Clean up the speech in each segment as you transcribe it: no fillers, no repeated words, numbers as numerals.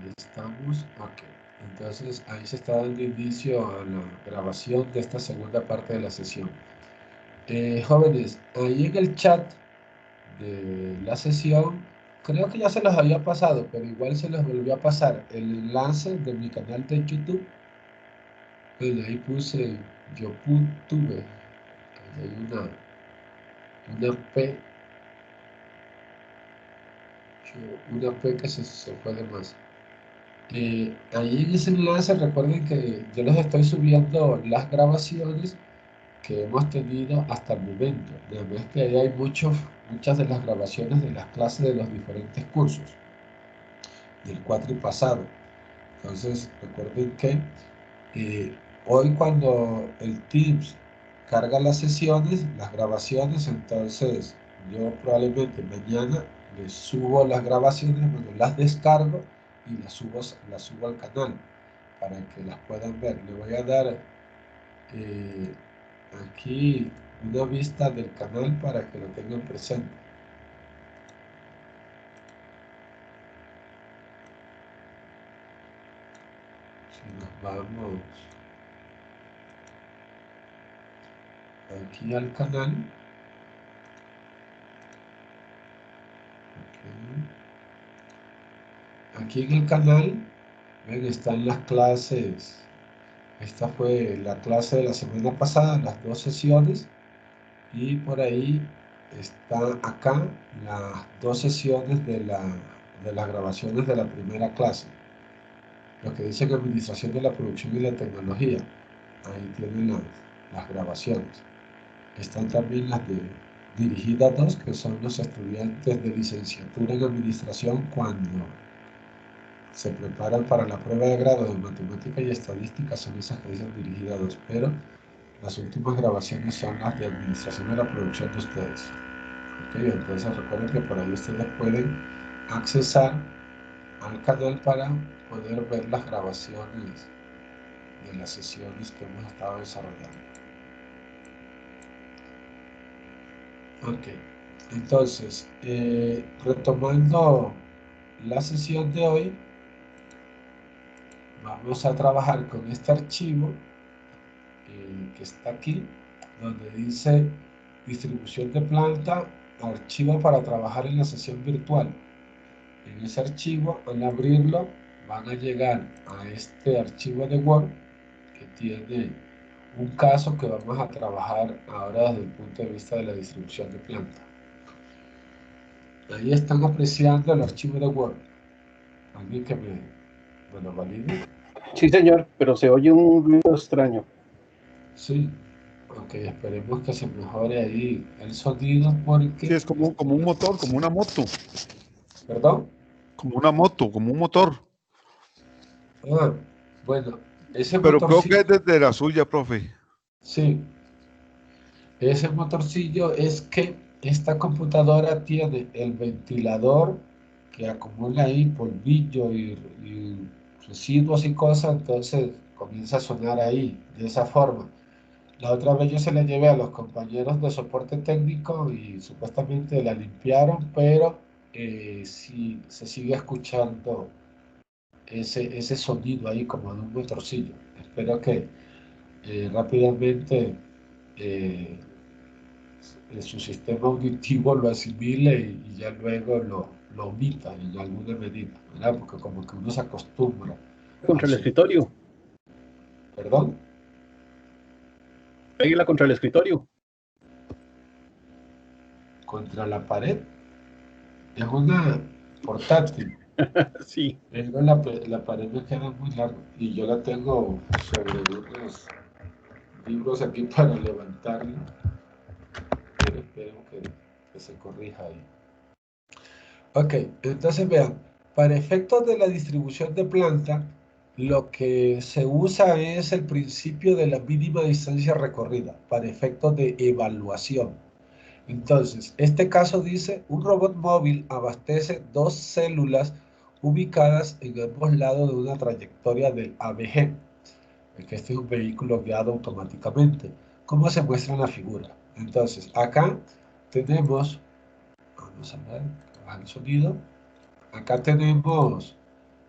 Ahí estamos. Ok. Entonces ahí se está dando inicio a la grabación de esta segunda parte de la sesión. Jóvenes, ahí en el chat de la sesión, creo que ya se los había pasado, pero igual se los volvió a pasar el enlace de mi canal de YouTube. Bueno, ahí puse YouTube. Hay una P, una P que se fue de más. Ahí en ese enlace recuerden que yo les estoy subiendo las grabaciones que hemos tenido hasta el momento. Además que ahí hay muchas de las grabaciones de las clases de los diferentes cursos del cuatri pasado. Entonces recuerden que hoy cuando el Teams carga las sesiones, las grabaciones, entonces yo probablemente mañana les subo las grabaciones, bueno, las descargo y las subo al canal para que las puedan ver. Le voy a dar aquí una vista del canal para que lo tengan presente. Si nos vamos aquí al canal, aquí en el canal, ven, están las clases. Esta fue la clase de la semana pasada, las dos sesiones, y por ahí están acá las dos sesiones de las grabaciones de la primera clase. Lo que dice que Administración de la Producción y la Tecnología. Ahí tienen las grabaciones. Están también las de Dirigida 2, que son los estudiantes de licenciatura en Administración cuando se preparan para la prueba de grado de Matemática y Estadística, son esas que dicen Dirigida 2, pero las últimas grabaciones son las de Administración de la Producción de ustedes. ¿Okay? Entonces recuerden que por ahí ustedes pueden accesar al canal para poder ver las grabaciones de las sesiones que hemos estado desarrollando. Ok, entonces, retomando la sesión de hoy, vamos a trabajar con este archivo que está aquí, donde dice distribución de planta, archivo para trabajar en la sesión virtual. En ese archivo, al abrirlo, van a llegar a este archivo de Word que tiene un caso que vamos a trabajar ahora desde el punto de vista de la distribución de planta. Ahí están apreciando el archivo de Word. ¿Alguien que me lo valide? Sí, señor, pero se oye un ruido extraño. Sí. Ok, esperemos que se mejore ahí el sonido porque... Sí, es como un motor, como una moto. ¿Perdón? Como una moto, como un motor. Ah, bueno, ese Pero creo motorcillo... que es desde la suya, profe. Sí, ese motorcillo es que esta computadora tiene el ventilador que acumula ahí polvillo y residuos y cosas, entonces comienza a sonar ahí, de esa forma. La otra vez yo se la llevé a los compañeros de soporte técnico y supuestamente la limpiaron, pero sí se sigue escuchando ese sonido ahí como de un motorcillo. Espero que rápidamente eh, su sistema auditivo lo asimile y ya luego lo omita en alguna medida, ¿verdad? Porque como que uno se acostumbra Contra al el sonido. escritorio. ¿Perdón? Pégala contra el escritorio. Contra la pared. Es una portátil. Sí. Pero la pared me queda muy larga y yo la tengo sobre unos libros aquí para levantarla. Pero espero que se corrija ahí. Ok, entonces vean, para efectos de la distribución de planta, lo que se usa es el principio de la mínima distancia recorrida para efectos de evaluación. Entonces, este caso dice, un robot móvil abastece dos células ubicadas en ambos lados de una trayectoria del ABG, que este es un vehículo guiado automáticamente, como se muestra en la figura. Entonces, acá tenemos, vamos a ver, baja el sonido, acá tenemos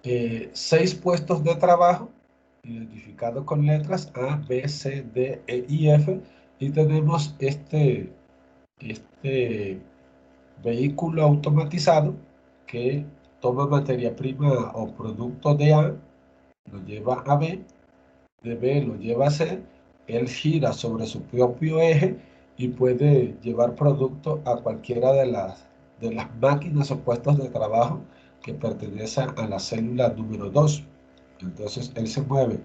6 puestos de trabajo identificados con letras A, B, C, D, E y F, y tenemos este vehículo automatizado que toma materia prima o producto de A, lo lleva a B, de B lo lleva a C, él gira sobre su propio eje y puede llevar producto a cualquiera de las máquinas o puestos de trabajo que pertenecen a la célula número 2. Entonces él se mueve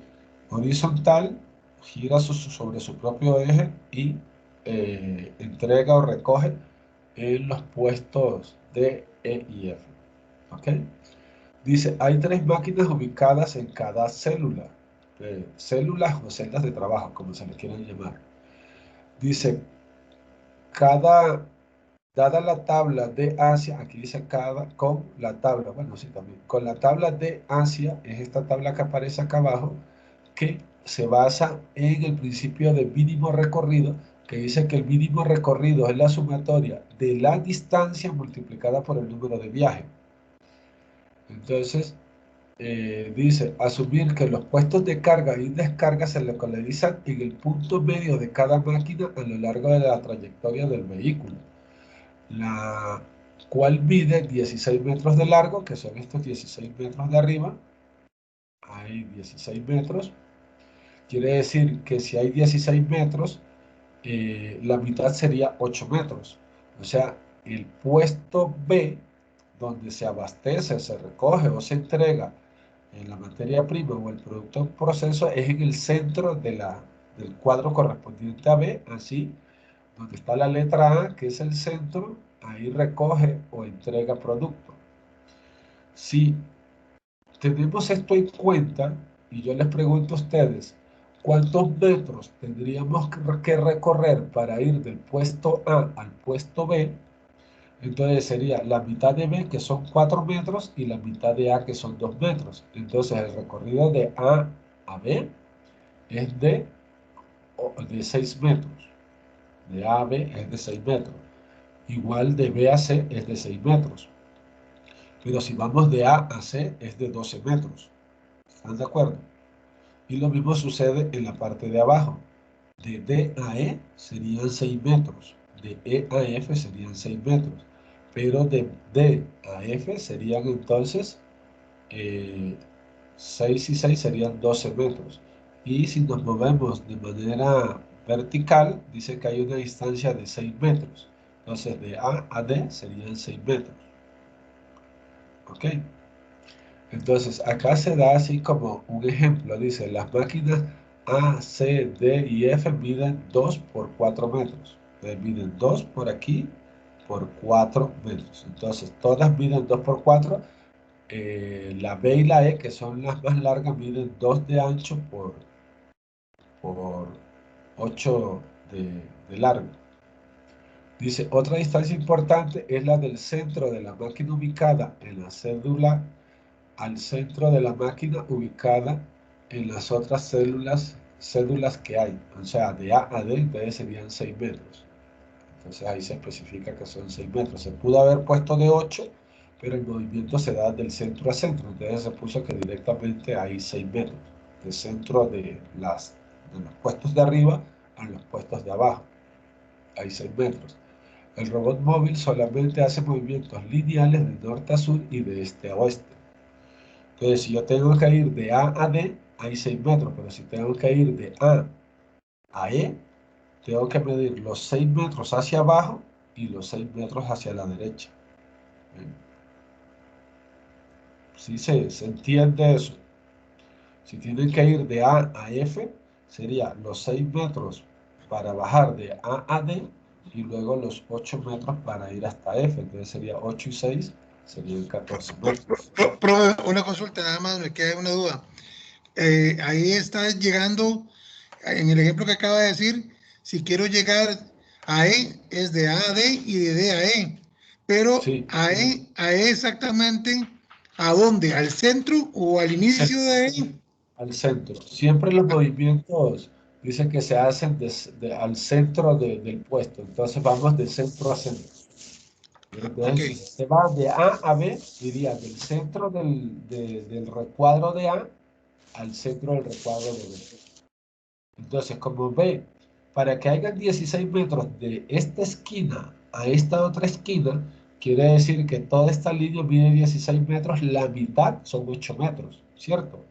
horizontal, gira sobre su propio eje y entrega o recoge en los puestos D, E y F. ¿Ok? Dice, hay 3 máquinas ubicadas en cada célula. Células o celdas de trabajo, como se le quieran llamar. Dice, dada la tabla de Asia, aquí dice con la tabla, bueno, sí también, con la tabla de Asia, es esta tabla que aparece acá abajo, que se basa en el principio de mínimo recorrido, que dice que el mínimo recorrido es la sumatoria de la distancia multiplicada por el número de viaje. Entonces, dice, asumir que los puestos de carga y descarga se localizan en el punto medio de cada máquina a lo largo de la trayectoria del vehículo, la cual mide 16 metros de largo, que son estos 16 metros de arriba. Hay 16 metros. Quiere decir que si hay 16 metros, la mitad sería 8 metros. O sea, el puesto B, donde se abastece, se recoge o se entrega en la materia prima o el producto en proceso, es en el centro del cuadro correspondiente a B, así, donde está la letra A, que es el centro, ahí recoge o entrega producto. Si tenemos esto en cuenta, y yo les pregunto a ustedes, ¿cuántos metros tendríamos que recorrer para ir del puesto A al puesto B? Entonces sería la mitad de B, que son 4 metros, y la mitad de A, que son 2 metros. Entonces el recorrido de A a B es de 6 metros. De A a B es de 6 metros. Igual de B a C es de 6 metros. Pero si vamos de A a C es de 12 metros. ¿Están de acuerdo? Y lo mismo sucede en la parte de abajo. De D a E serían 6 metros. De E a F serían 6 metros. Pero de D a F serían entonces 6 y 6 serían 12 metros. Y si nos movemos de manera vertical, dice que hay una distancia de 6 metros. Entonces de A a D serían 6 metros. ¿Ok? Entonces, acá se da así como un ejemplo. Dice, las máquinas A, C, D y F miden 2 por 4 metros. Miden 2 por aquí por 4 metros. Entonces, todas miden 2 por 4. La B y la E, que son las más largas, miden 2 de ancho por 8 de largo. Dice, otra distancia importante es la del centro de la máquina ubicada en la cédula al centro de la máquina ubicada en las otras cédulas que hay. O sea, de A a D, entonces serían 6 metros. Entonces ahí se especifica que son 6 metros. Se pudo haber puesto de 8, pero el movimiento se da del centro a centro. Entonces se puso que directamente hay 6 metros. Del centro de los puestos de arriba a los puestos de abajo. Hay 6 metros. El robot móvil solamente hace movimientos lineales de norte a sur y de este a oeste. Entonces, si yo tengo que ir de A a D, hay 6 metros, pero si tengo que ir de A a E, tengo que medir los 6 metros hacia abajo y los 6 metros hacia la derecha. ¿Sí se entiende eso? Si tienen que ir de A a F, sería los 6 metros para bajar de A a D y luego los 8 metros para ir hasta F. Entonces sería 8 y 6, serían 14 metros. Una consulta, nada más me queda una duda. Ahí está llegando, en el ejemplo que acaba de decir, si quiero llegar a E, es de A a D y de D a E. Pero Sí, a E exactamente, ¿a dónde? ¿Al centro o al inicio de E? al centro. Siempre los movimientos dicen que se hacen al centro del puesto. Entonces vamos de centro a centro. Entonces, Ok. si se va de A a B, iría del centro del recuadro de A al centro del recuadro de B. Entonces, como ve, para que haya 16 metros de esta esquina a esta otra esquina, quiere decir que toda esta línea mide 16 metros, la mitad son 8 metros, ¿cierto?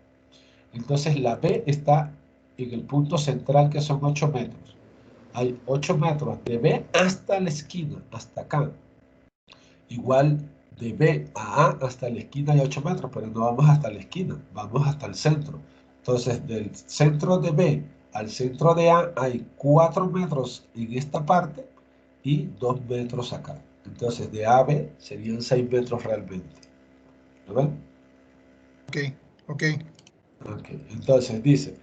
Entonces la B está en el punto central que son 8 metros. Hay 8 metros de B hasta la esquina, hasta acá. Igual de B a A hasta la esquina hay 8 metros, pero no vamos hasta la esquina, vamos hasta el centro. Entonces, del centro de B al centro de A hay 4 metros en esta parte y 2 metros acá. Entonces, de A a B serían 6 metros realmente. ¿Lo ven? Ok, ok. Ok. Entonces, dice,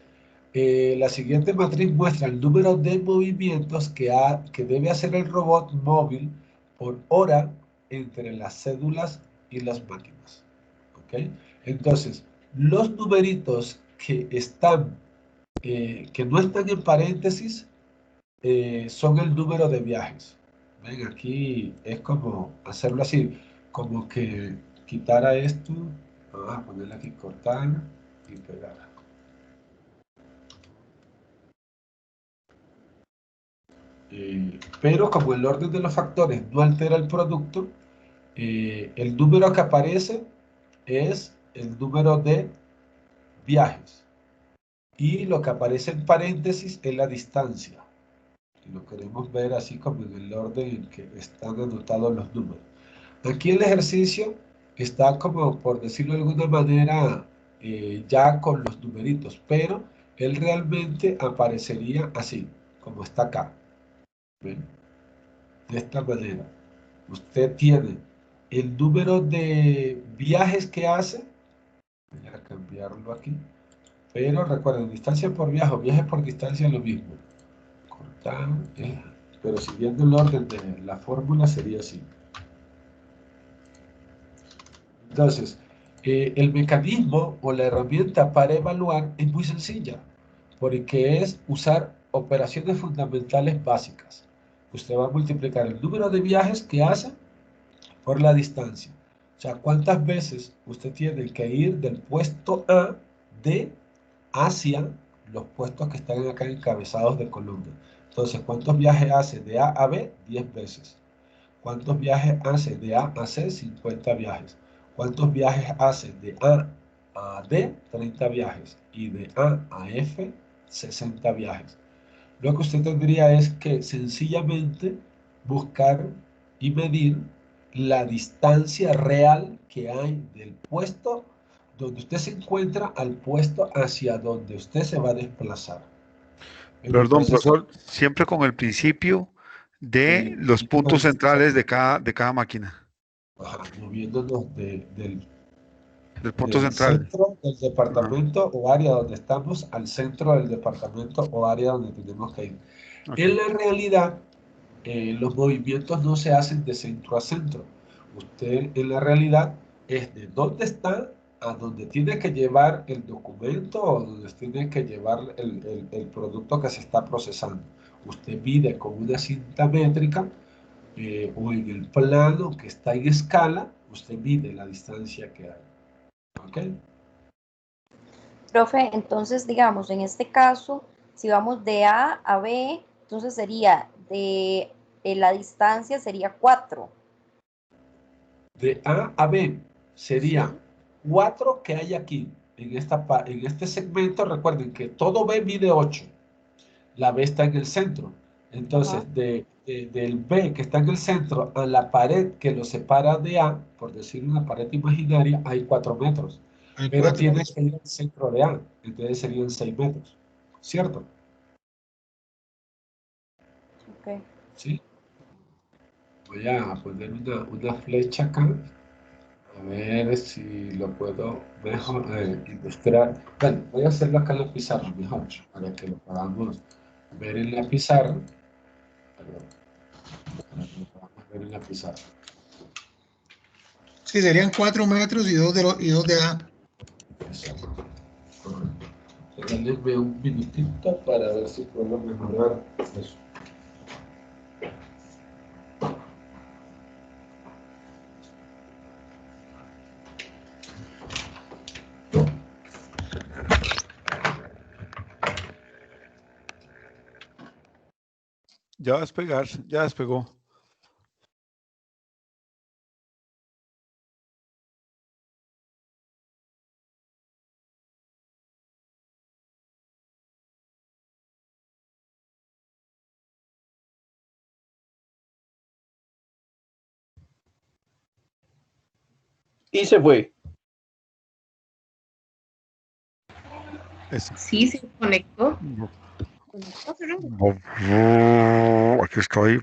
la siguiente matriz muestra el número de movimientos que debe hacer el robot móvil por hora entre las cédulas y las máquinas. ¿Ok? Entonces, los numeritos que no están en paréntesis, son el número de viajes. Ven, aquí es como hacerlo así, como que quitara esto, vamos a ponerle aquí cortar y pegar. Pero como el orden de los factores no altera el producto, el número que aparece es el número de viajes y lo que aparece en paréntesis es la distancia. Y lo queremos ver así como en el orden en que están anotados los números. Aquí el ejercicio está como, por decirlo de alguna manera, ya con los numeritos, pero él realmente aparecería así, como está acá. ¿Ven? De esta manera. Usted tiene el número de viajes que hace, voy a cambiarlo aquí, pero recuerden, distancia por viaje o viaje por distancia es lo mismo. Cortar, pero siguiendo el orden de la fórmula sería así. Entonces, el mecanismo o la herramienta para evaluar es muy sencilla, porque es usar operaciones fundamentales básicas. Usted va a multiplicar el número de viajes que hace por la distancia. O sea, ¿cuántas veces usted tiene que ir del puesto A de hacia los puestos que están acá encabezados de columna? Entonces, ¿cuántos viajes hace de A a B? 10 veces. ¿Cuántos viajes hace de A a C? 50 viajes. ¿Cuántos viajes hace de A a D? 30 viajes. Y de A a F, 60 viajes. Lo que usted tendría es que sencillamente buscar y medir la distancia real que hay del puesto donde usted se encuentra al puesto hacia donde usted se va a desplazar. Perdón, Entonces, profesor, siempre con el principio de los puntos centrales de cada máquina, moviéndonos del punto del central. centro del Ajá, departamento o área donde estamos al centro del departamento o área donde tenemos que ir. ok. En la realidad, los movimientos no se hacen de centro a centro. Usted en la realidad es de dónde está a donde tiene que llevar el documento o donde tiene que llevar el producto que se está procesando. Usted mide con una cinta métrica, o en el plano que está en escala, usted mide la distancia que hay. ¿Ok? Profe, entonces, digamos, en este caso, si vamos de A a B, entonces sería la distancia sería 4. De A a B sería Sí. 4 que hay aquí. En este segmento, recuerden que todo B mide 8. La B está en el centro. Ajá. Entonces, del B que está en el centro a la pared que lo separa de A, por decir una pared imaginaria, hay 4 metros. Hay Pero 4. tiene que ir al centro de A. Entonces serían 6 metros. ¿Cierto? Ok. ¿Sí? Voy a poner una flecha acá. A ver si lo puedo mejor ilustrar. Bueno, voy a hacerlo acá en la pizarra mejor, para que lo podamos ver en la pizarra. Perdón, para que lo podamos ver en la pizarra. Sí, serían 4 metros y 2 de A. Exacto. Correcto. Denme un minutito para ver si puedo mejorar eso. Ya va a despegar, ya despegó. Y se fue. Sí, se conectó. Aquí estoy.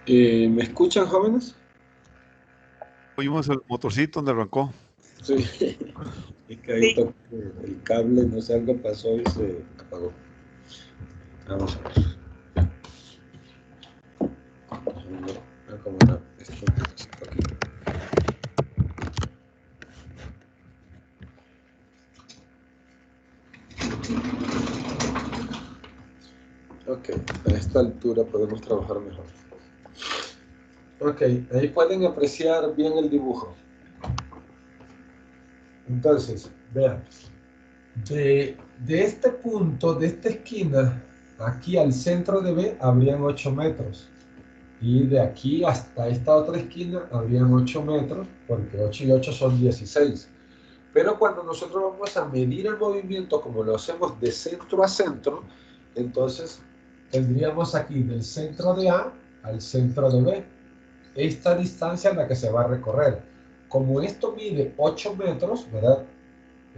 ¿Me escuchan, jóvenes? Oímos el motorcito donde arrancó. Sí. Es que ahí tocó el cable, no sé, algo pasó y se apagó. Vamos a ver. Déjame acomodar esto un poquito aquí. Ok, a esta altura podemos trabajar mejor. Ok, ahí pueden apreciar bien el dibujo. Entonces, vean, de este punto, de esta esquina, aquí al centro de B, habrían 8 metros. Y de aquí hasta esta otra esquina, habrían 8 metros, porque 8 y 8 son 16. Pero cuando nosotros vamos a medir el movimiento, como lo hacemos de centro a centro, entonces tendríamos aquí del centro de A al centro de B. Esta distancia es la que se va a recorrer. Como esto mide 8 metros, ¿verdad?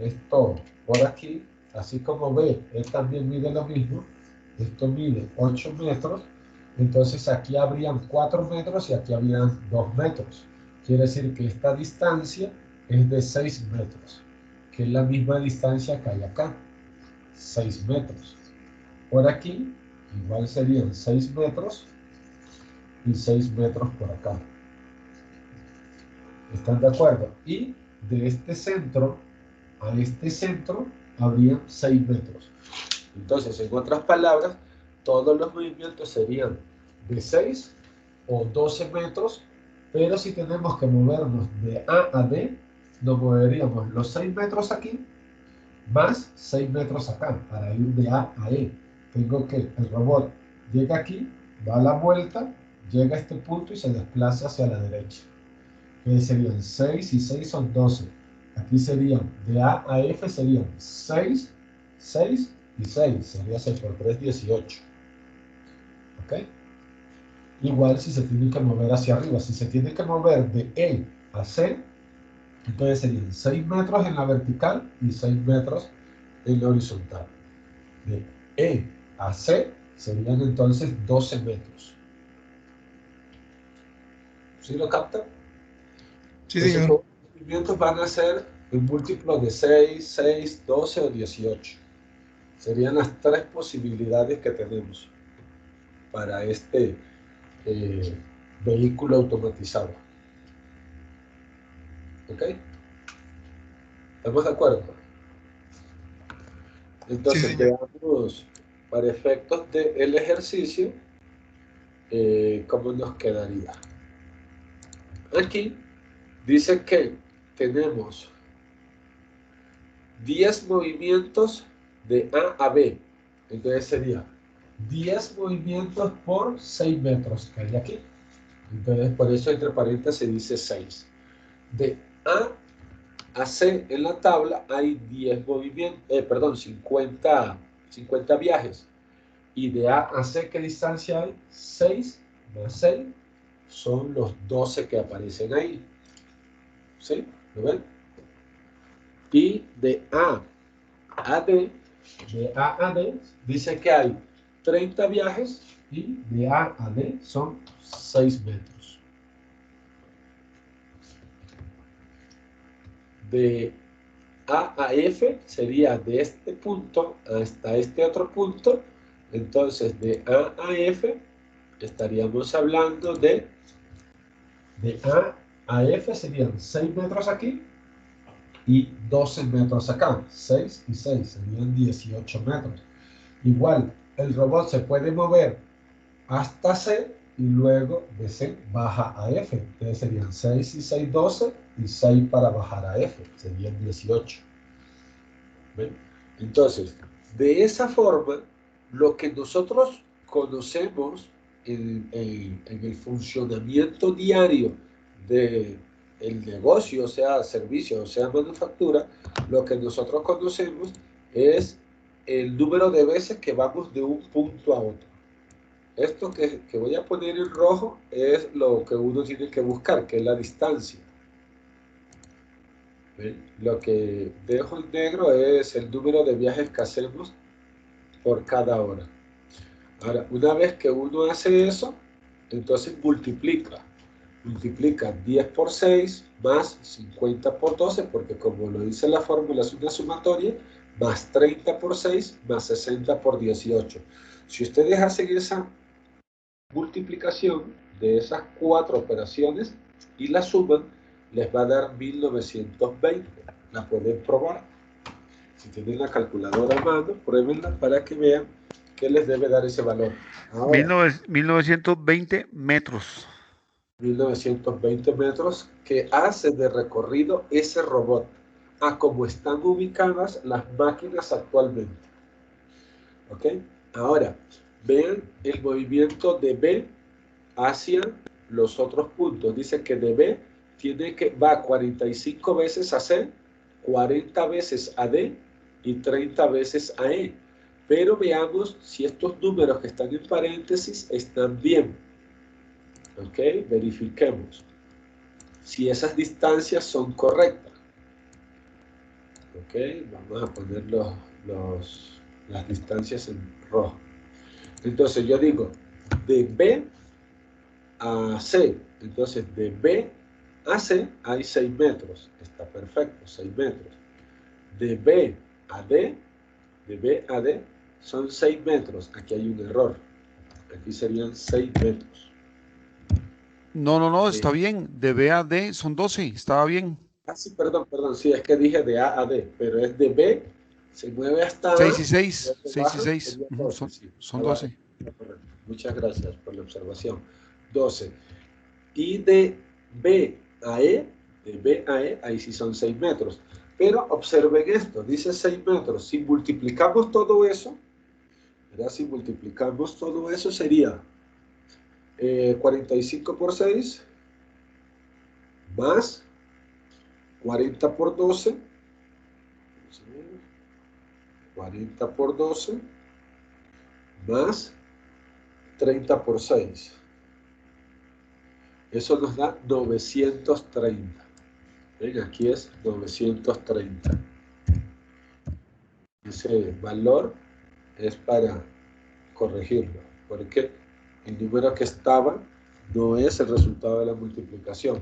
Esto por aquí, así como B, él también mide lo mismo. Esto mide 8 metros. Entonces aquí habrían 4 metros y aquí habrían 2 metros. Quiere decir que esta distancia es de 6 metros, que es la misma distancia que hay acá, 6 metros. Por aquí, igual serían 6 metros y 6 metros por acá. ¿Están de acuerdo? Y de este centro a este centro habrían 6 metros. Entonces, en otras palabras, todos los movimientos serían de 6 o 12 metros, pero si tenemos que movernos de A a D, nos moveríamos los 6 metros aquí, más 6 metros acá, para ir de A a E. Tengo que el robot llega aquí, da la vuelta, llega a este punto y se desplaza hacia la derecha. Que serían 6 y 6 son 12. Aquí serían, de A a F serían 6, 6 y 6. Sería 6 por 3, 18. ¿Ok? Igual si se tiene que mover hacia arriba. Si se tiene que mover de E a C, entonces serían 6 metros en la vertical y 6 metros en la horizontal. De E a C serían entonces 12 metros. ¿Sí lo captan? Sí, Entonces, señor. todos los movimientos van a ser un múltiplo de 6, 6, 12 o 18. Serían las 3 posibilidades que tenemos para este vehículo automatizado. ¿Ok? ¿Estamos de acuerdo? Entonces, Sí, señor. veamos para efectos del ejercicio cómo nos quedaría. Aquí dice que tenemos 10 movimientos de A a B. Entonces sería 10 movimientos por 6 metros que hay aquí. Entonces por eso entre paréntesis se dice 6. De A a C en la tabla hay 10 movimientos, 50 viajes. Y de A a C, ¿qué distancia hay? 6 más 6 son los 12 que aparecen ahí. ¿Sí? ¿Lo ven? Y de A a D, dice que hay 30 viajes y de A a D son 6 metros. De A a F sería de este punto hasta este otro punto. Entonces de A a F estaríamos hablando de A a F serían 6 metros aquí y 12 metros acá. 6 y 6 serían 18 metros. Igual, el robot se puede mover hasta C y luego de C baja a F. Entonces serían 6 y 6, 12 y 6 para bajar a F. Serían 18. ¿Ven? Entonces, de esa forma, lo que nosotros conocemos en el funcionamiento diario del negocio, sea servicio o sea manufactura, lo que nosotros conocemos es el número de veces que vamos de un punto a otro. Esto que voy a poner en rojo es lo que uno tiene que buscar, que es la distancia. ¿Ven? Lo que dejo en negro es el número de viajes que hacemos por cada hora. Ahora, una vez que uno hace eso, entonces multiplica 10 por 6 más 50 por 12, porque como lo dice la fórmula es una sumatoria, más 30 por 6 más 60 por 18. Si ustedes hacen esa multiplicación de esas 4 operaciones y la suman, les va a dar 1920. La pueden probar. Si tienen la calculadora a mano, pruébenla para que vean que les debe dar ese valor. Ahora, 1920 metros. 1920 metros que hace de recorrido ese robot a como están ubicadas las máquinas actualmente. ¿Ok? Ahora, vean el movimiento de B hacia los otros puntos. Dice que de B va 45 veces a C, 40 veces a D y 30 veces a E. Pero veamos si estos números que están en paréntesis están bien. ¿Ok? Verifiquemos si esas distancias son correctas. ¿Ok? Vamos a poner las distancias en rojo. Entonces yo digo, de B a C, entonces de B a C hay 6 metros. Está perfecto, 6 metros. De B a D, son 6 metros. Aquí hay un error. Aquí serían 6 metros. No, está bien. De B a D son 12, estaba bien. Sí, perdón, sí, es que dije de A a D, pero es de B, se mueve hasta A, 6 y 6, luego 6 y baja, 6. sería 12, sí, Son 12. correcto. Muchas gracias por la observación. 12. Y de B a E, ahí sí son 6 metros. Pero observen esto, dice 6 metros. Si multiplicamos todo eso, ¿verdad? Si multiplicamos todo eso sería 45 por 6 más 40 por 12. 40 por 12 más 30 por 6. Eso nos da 930. Ven, aquí es 930. Ese valor es para corregirlo, porque el número que estaba no es el resultado de la multiplicación.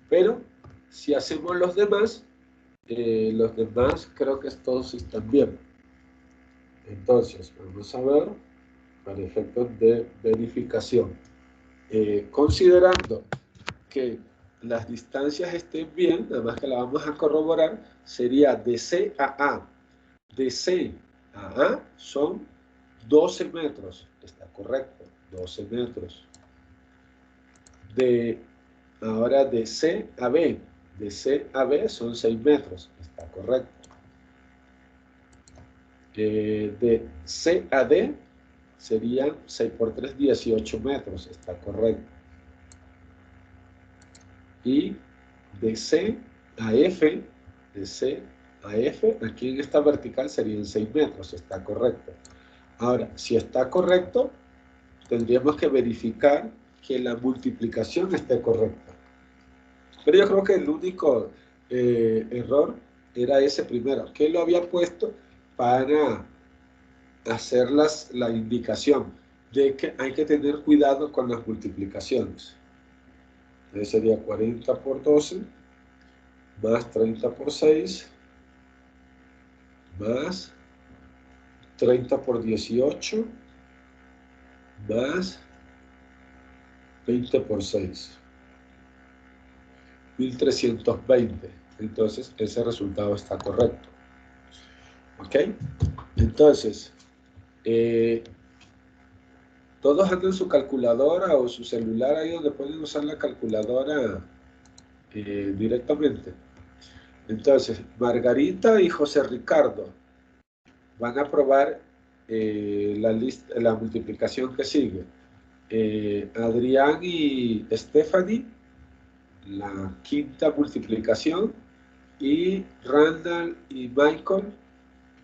Pero si hacemos los demás creo que todos están bien. Entonces, vamos a ver para efectos de verificación. Considerando que las distancias estén bien, nada más que la vamos a corroborar, sería de C a A. De C a A son 12 metros. Está correcto, 12 metros. Ahora de C a B. De C a B son 6 metros. Está correcto. De C a D serían 6 por 3, 18 metros. Está correcto. Y de C a F, aquí en esta vertical serían 6 metros. Está correcto. Ahora, si está correcto, tendríamos que verificar que la multiplicación esté correcta. Pero yo creo que el único error era ese primero, que lo había puesto para hacer la indicación de que hay que tener cuidado con las multiplicaciones. Entonces sería 40 por 12 más 30 por 6 más 30 por 18 más 20 por 6. 1320. Entonces, ese resultado está correcto. ¿Ok? Entonces, todos andan su calculadora o su celular ahí donde pueden usar la calculadora directamente. Entonces, Margarita y José Ricardo van a probar la multiplicación que sigue. Adrián y Stephanie, la quinta multiplicación, y Randall y Michael,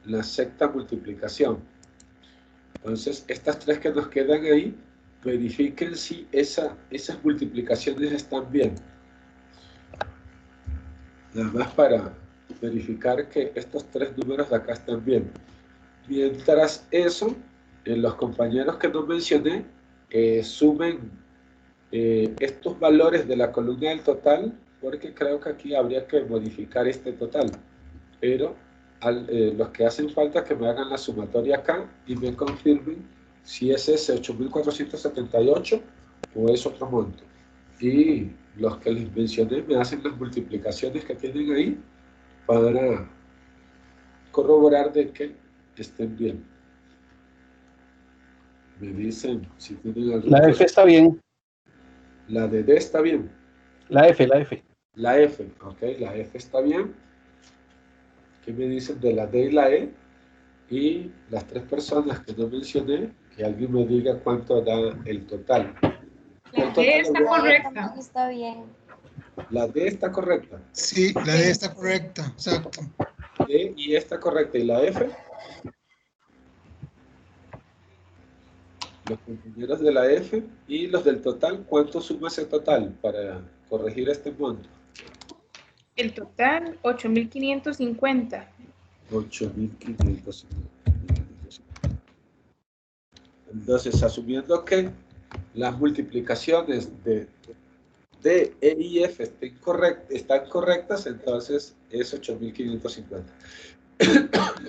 la sexta multiplicación. Entonces, estas tres que nos quedan ahí, verifiquen si esas multiplicaciones están bien. Nada más para verificar que estos tres números de acá están bien. Mientras eso, los compañeros que no mencioné, sumen estos valores de la columna del total, porque creo que aquí habría que modificar este total. Pero los que hacen falta que me hagan la sumatoria acá y me confirmen si es ese 8.478 o es otro monto. Y los que les mencioné me hacen las multiplicaciones que tienen ahí para corroborar de que estén bien. Me dicen si tienen algún... La F está bien. La de D está bien. La F, la F. La F, ok, la F está bien. ¿Qué me dicen de la D y la E? Y las tres personas que no mencioné, que alguien me diga cuánto da el total. La D está correcta. También está bien. La D está correcta. Sí, la D está correcta, exacto. D y E está correcta. ¿Y la F? Los compañeros de la F y los del total, ¿cuánto suma ese total para corregir este monto? El total, 8.550. 8.550. Entonces, asumiendo que las multiplicaciones de D, E y F están correctas, entonces es 8.550.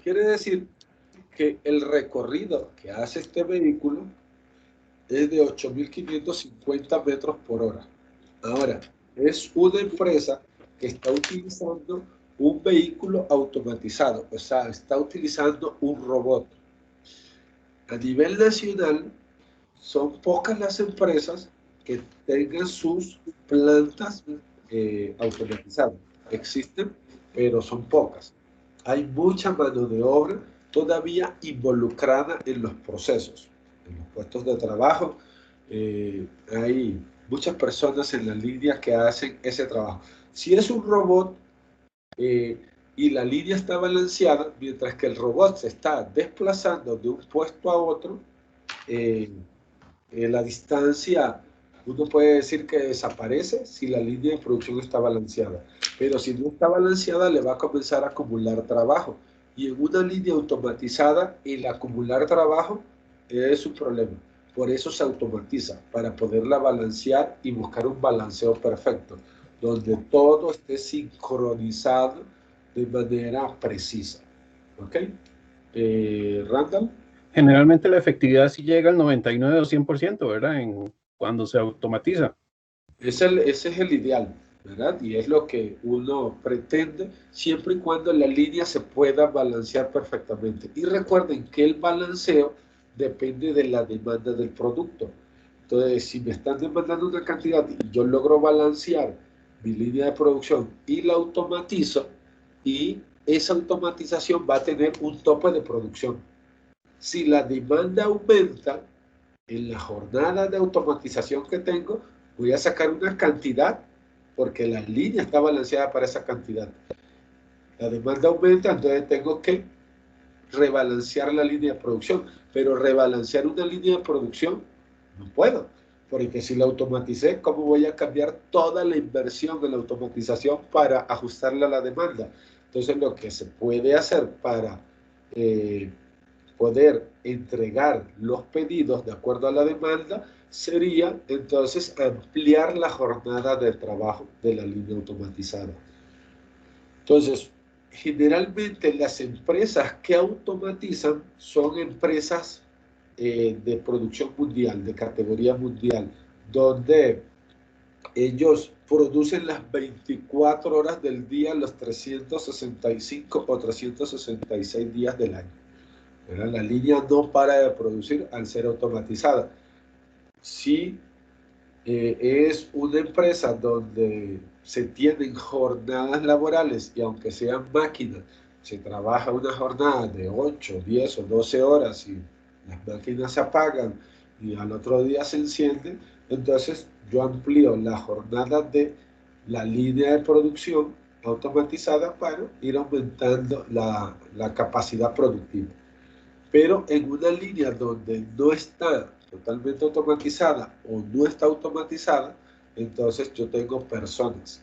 Quiere decir que el recorrido que hace este vehículo es de 8.550 metros por hora. Ahora, es una empresa que está utilizando un vehículo automatizado, o sea, está utilizando un robot. A nivel nacional, son pocas las empresas que tengan sus plantas automatizadas. Existen, pero son pocas. Hay mucha mano de obra todavía involucrada en los procesos, en los puestos de trabajo. Hay muchas personas en la línea que hacen ese trabajo. Si es un robot y la línea está balanceada, mientras que el robot se está desplazando de un puesto a otro, la distancia, uno puede decir que desaparece si la línea de producción está balanceada. Pero si no está balanceada, le va a comenzar a acumular trabajo. Y en una línea automatizada, el acumular trabajo es un problema. Por eso se automatiza, para poderla balancear y buscar un balanceo perfecto, donde todo esté sincronizado de manera precisa. ¿Ok? Randall. Generalmente la efectividad sí llega al 99 o 100%, ¿verdad? Cuando se automatiza. Ese es el ideal, ¿verdad? Y es lo que uno pretende, siempre y cuando la línea se pueda balancear perfectamente. Y recuerden que el balanceo depende de la demanda del producto. Entonces, si me están demandando una cantidad y yo logro balancear mi línea de producción y la automatizo, y esa automatización va a tener un tope de producción. Si la demanda aumenta en la jornada de automatización que tengo, voy a sacar una cantidad porque la línea está balanceada para esa cantidad. La demanda aumenta, entonces tengo que rebalancear la línea de producción, pero rebalancear una línea de producción no puedo, porque si la automaticé, ¿cómo voy a cambiar toda la inversión de la automatización para ajustarla a la demanda? Entonces lo que se puede hacer para poder entregar los pedidos de acuerdo a la demanda sería entonces ampliar la jornada de trabajo de la línea automatizada. Entonces, generalmente las empresas que automatizan son empresas de producción mundial, de categoría mundial, donde ellos producen las 24 horas del día, los 365 o 366 días del año. ¿Verdad? La línea no para de producir al ser automatizada. Si es una empresa donde se tienen jornadas laborales y aunque sean máquinas, se trabaja una jornada de 8, 10 o 12 horas y las máquinas se apagan y al otro día se encienden, entonces yo amplío la jornada de la línea de producción automatizada para ir aumentando la capacidad productiva. Pero en una línea donde no está totalmente automatizada o no está automatizada, entonces yo tengo personas.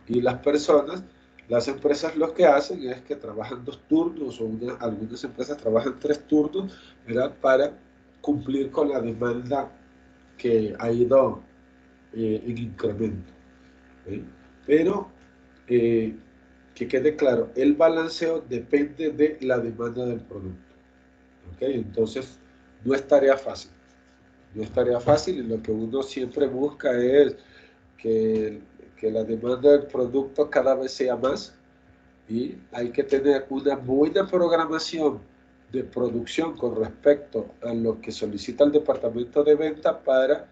Y las personas, las empresas lo que hacen es que trabajan 2 turnos o algunas empresas trabajan 3 turnos, ¿verdad? Para cumplir con la demanda que ha ido en incremento. ¿Sí? Pero que quede claro, el balanceo depende de la demanda del producto. ¿Okay? Entonces, no es tarea fácil. No es tarea fácil y lo que uno siempre busca es que la demanda del producto cada vez sea más y hay que tener una buena programación de producción con respecto a lo que solicita el departamento de venta para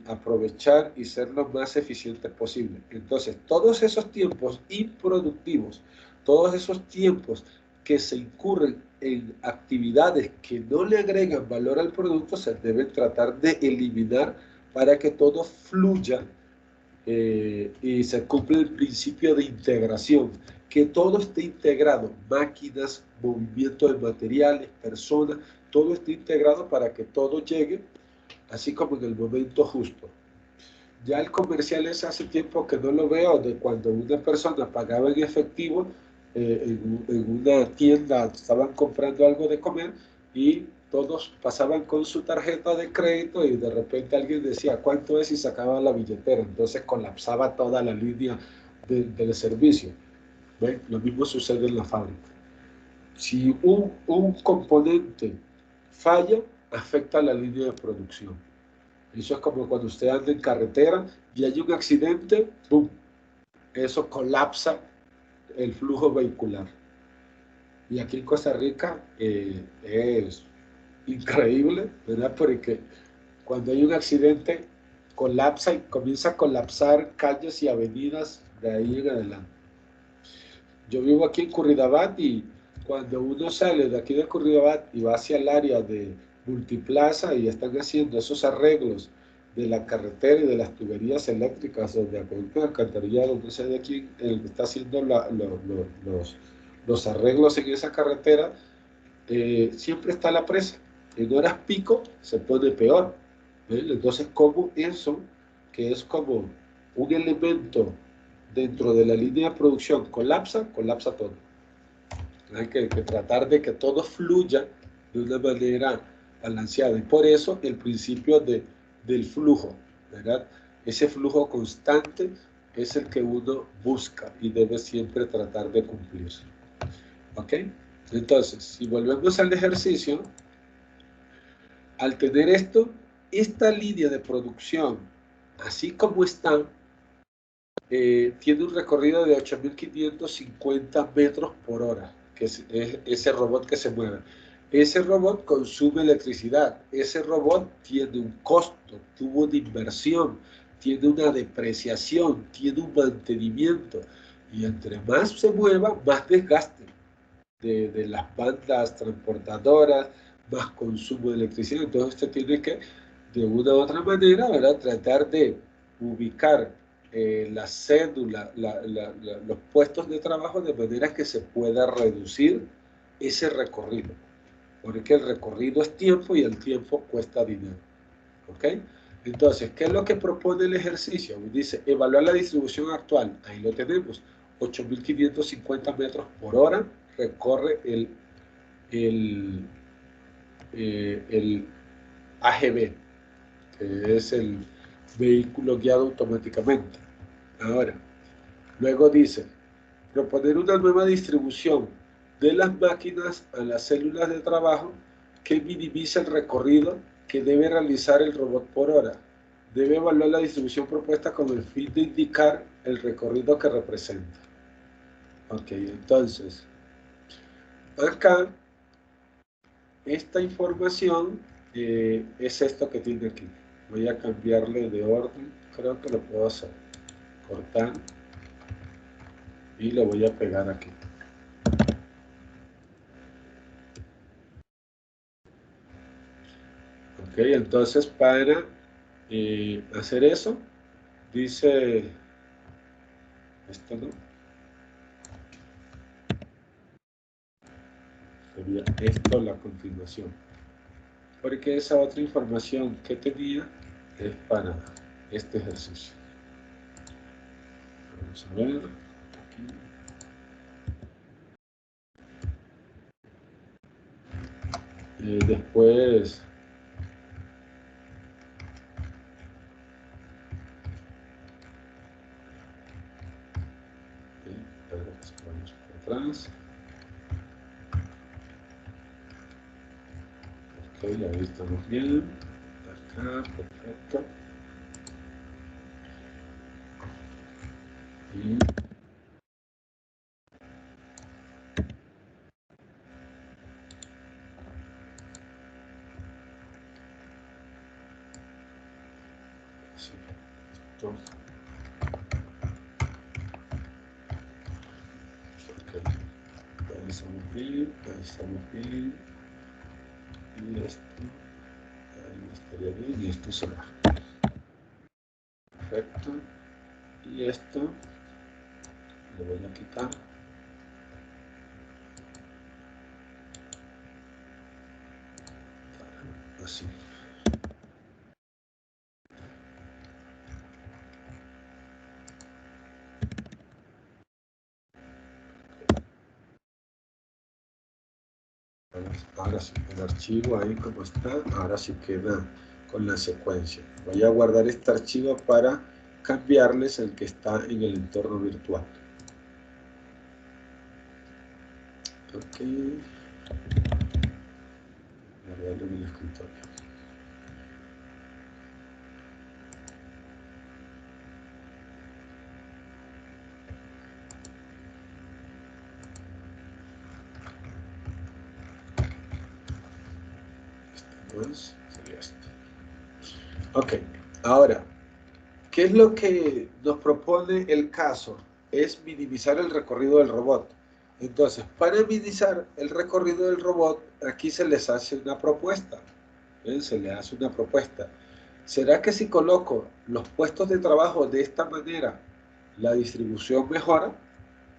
aprovechar y ser lo más eficiente posible. Entonces, todos esos tiempos improductivos, todos esos tiempos que se incurren en actividades que no le agregan valor al producto, se deben tratar de eliminar para que todo fluya y se cumple el principio de integración, que todo esté integrado, máquinas, movimiento de materiales, personas, todo esté integrado para que todo llegue así como en el momento justo. Ya el comercial es hace tiempo que no lo veo, de cuando una persona pagaba en efectivo en una tienda, estaban comprando algo de comer y todos pasaban con su tarjeta de crédito y de repente alguien decía cuánto es y sacaba la billetera, entonces colapsaba toda la línea del servicio. ¿Ven? Lo mismo sucede en la fábrica. Si un componente falla, afecta a la línea de producción. Eso es como cuando usted anda en carretera y hay un accidente, ¡pum! Eso colapsa el flujo vehicular. Y aquí en Costa Rica es increíble, ¿verdad? Porque cuando hay un accidente, colapsa y comienza a colapsar calles y avenidas de ahí en adelante. Yo vivo aquí en Curridabat y cuando uno sale de aquí de Curridabat y va hacia el área de Multiplaza y están haciendo esos arreglos de la carretera y de las tuberías eléctricas de acueducto de alcantarillado, no sé de quién el que está haciendo los arreglos en esa carretera, siempre está la presa. En horas pico se pone peor. Entonces, como eso, que es como un elemento dentro de la línea de producción, colapsa todo. Hay que tratar de que todo fluya de una manera balanceada. Y por eso el principio del flujo, ¿verdad? Ese flujo constante es el que uno busca y debe siempre tratar de cumplir. ¿Ok? Entonces, si volvemos al ejercicio, al tener esta línea de producción, así como está, tiene un recorrido de 8.550 metros por hora, que es ese robot que se mueve. Ese robot consume electricidad, ese robot tiene un costo, tuvo una inversión, tiene una depreciación, tiene un mantenimiento, y entre más se mueva, más desgaste de las bandas transportadoras, más consumo de electricidad. Entonces usted tiene que, de una u otra manera, ¿verdad?, tratar de ubicar la cédula, los puestos de trabajo de manera que se pueda reducir ese recorrido, porque el recorrido es tiempo y el tiempo cuesta dinero. ¿Ok? Entonces, ¿qué es lo que propone el ejercicio? Dice, evaluar la distribución actual. Ahí lo tenemos. 8.550 metros por hora recorre el AGV, que es el vehículo guiado automáticamente. Ahora, luego dice, proponer una nueva distribución de las máquinas a las células de trabajo que minimice el recorrido que debe realizar el robot por hora. debe evaluar la distribución propuesta con el fin de indicar el recorrido que representa. Ok, entonces, acá, esta información es esto que tiene aquí. Voy a cambiarle de orden, creo que lo puedo hacer. Cortar y lo voy a pegar aquí. Ok, entonces para hacer eso, dice, esto no, sería esto la continuación, porque esa otra información que tenía es para este ejercicio. Vamos a ver, aquí. Después, vamos por atrás. Ok, ahí estamos bien. Acá, perfecto. Y sí, esto. Ok, ahí estamos bien. Y esto, ahí estaría bien, y esto se va. Perfecto. Y esto lo voy a quitar. Así. Ahora sí, el archivo ahí como está, ahora sí queda con la secuencia. Voy a guardar este archivo para cambiarles el que está en el entorno virtual. Ok. Guardarlo en el escritorio. Pues sería esto. Ok, ahora, ¿qué es lo que nos propone el caso? Es minimizar el recorrido del robot. Entonces, para minimizar el recorrido del robot, aquí se les hace una propuesta. ¿Ven? Se le hace una propuesta. ¿Será que si coloco los puestos de trabajo de esta manera, la distribución mejora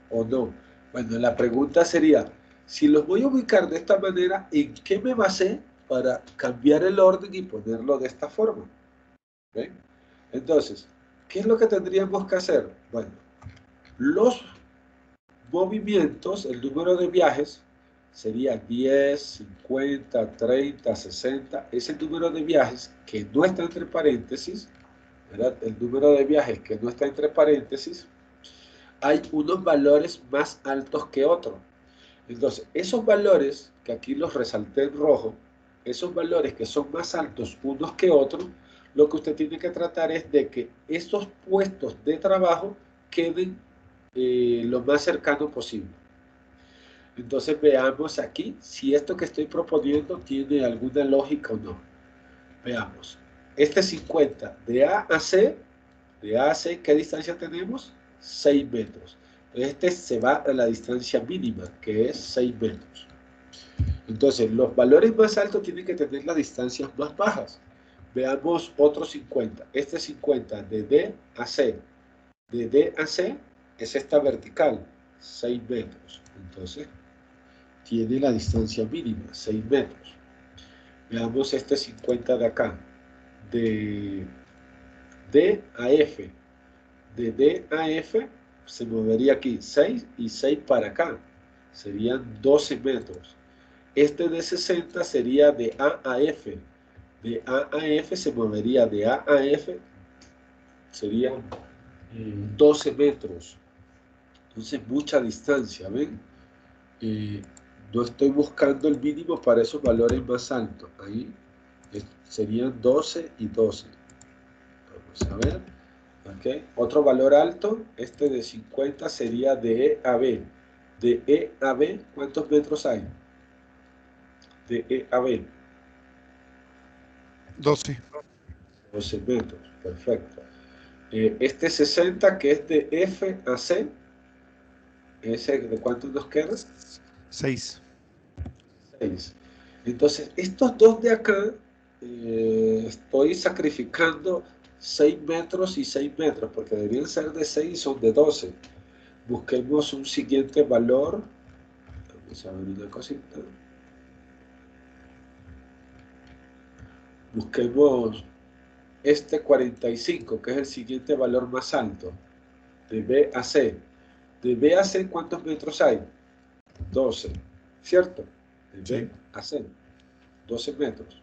o no? Bueno, la pregunta sería, si los voy a ubicar de esta manera, ¿en qué me basé para cambiar el orden y ponerlo de esta forma? ¿Ven? Entonces, ¿qué es lo que tendríamos que hacer? Bueno, los movimientos, el número de viajes, sería 10, 50, 30, 60. Ese número de viajes que no está entre paréntesis, ¿verdad? El número de viajes que no está entre paréntesis, hay unos valores más altos que otros. Entonces, esos valores, que aquí los resalté en rojo, esos valores que son más altos unos que otros, lo que usted tiene que tratar es de que estos puestos de trabajo queden lo más cercano posible. Entonces veamos aquí si esto que estoy proponiendo tiene alguna lógica o no. Veamos. Este 50 de A a C, ¿qué distancia tenemos? 6 metros. Este se va a la distancia mínima, que es 6 metros. Entonces, los valores más altos tienen que tener las distancias más bajas. Veamos otro 50. Este 50 de D a C. De D a C es esta vertical, 6 metros. Entonces, tiene la distancia mínima, 6 metros. Veamos este 50 de acá. De D a F. De D a F se movería aquí 6 y 6 para acá. Serían 12 metros. Este de 60 sería de A a F. De A a F se movería de A a F. Serían 12 metros. Entonces, mucha distancia, ¿ven? No estoy buscando el mínimo para esos valores más altos. Ahí serían 12 y 12. Vamos a ver. Okay. Otro valor alto, este de 50 sería de E a B. De E a B, ¿cuántos metros hay? De E a B. 12. 12 metros, perfecto. Este 60 que es de F a C, ¿ese de cuánto nos queda? 6. 6. Entonces, estos dos de acá, estoy sacrificando 6 metros y 6 metros, porque deberían ser de 6 y son de 12. Busquemos un siguiente valor. Vamos a ver una cosita. Busquemos este 45, que es el siguiente valor más alto, de B a C. De B a C, ¿cuántos metros hay? 12, ¿cierto? De B Sí. a C, 12 metros.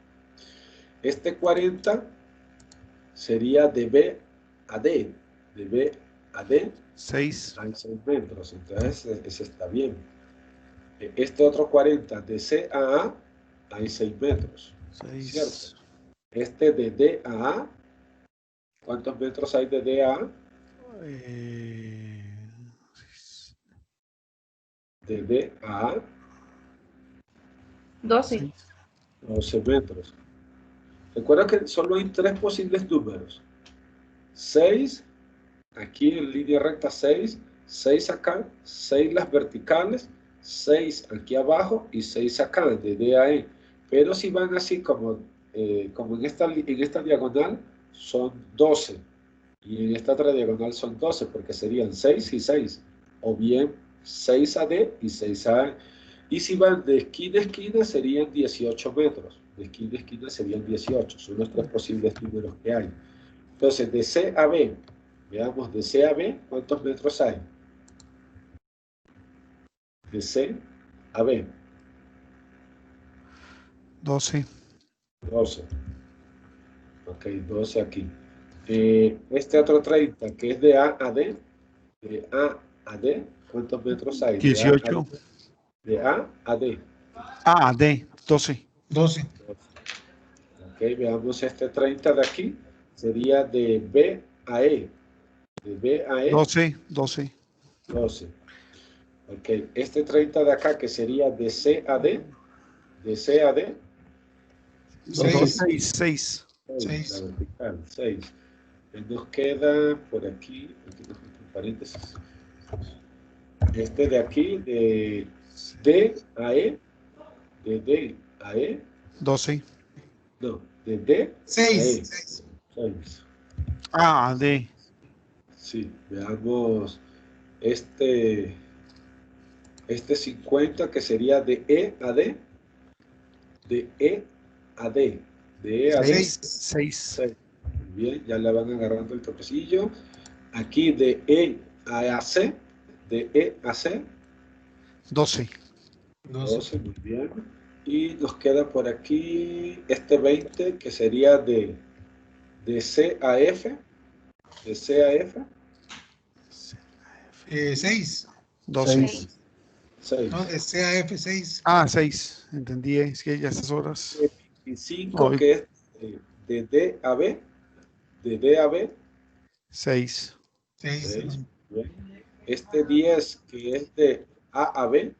Este 40 sería de B a D. De B a D 6. hay 6 metros, entonces ese está bien. Este otro 40 de C a A hay 6 metros, 6. ¿cierto? Este de D a A, ¿cuántos metros hay de D a A? De D a A, 12. 12 metros. Recuerda que solo hay 3 posibles números. 6, aquí en línea recta 6, 6 acá, 6 las verticales, 6 aquí abajo y 6 acá, de D a E. Pero si van así como en esta diagonal, son 12. Y en esta otra diagonal son 12, porque serían 6 y 6. O bien 6 a D y 6 a E. Y si van de esquina a esquina, serían 18 metros. De esquina a esquina serían 18. Son los 3 posibles números que hay. Entonces, de C a B, veamos, de C a B, ¿cuántos metros hay? De C a B. 12. 12. Ok, 12 aquí. Este otro 30, que es de A a D. De A a D, ¿cuántos metros hay? 18. De A a D. Ah, D. 12. 12. Ok, veamos este 30 de aquí. Sería de B a E. De B a E. 12. 12. 12. Ok, este 30 de acá, que sería de C a D. De C a D. 6. 6. 6. 6. 6. La vertical, 6. Nos queda por aquí nos falta un paréntesis. Este de aquí, de D a E. De D a E. 12. No, de D a E. 6. 6. Ah, D. Sí, veamos este 50 que sería de E a D. De E a D. De E a D. 6. 6. 6. Muy bien, ya le van agarrando el toquecillo. Aquí de E a C. De E a C. 12. 12, muy bien. Y nos queda por aquí este 20 que sería de C a F. De C a F. 6. 12. 6. No, de CAF 6. Ah, 6. Entendí. Es que ya estas horas. Y 5 Ay. que es de D a B. De D a B. 6. 6. 6. Bien. Este 10 que es de A a B.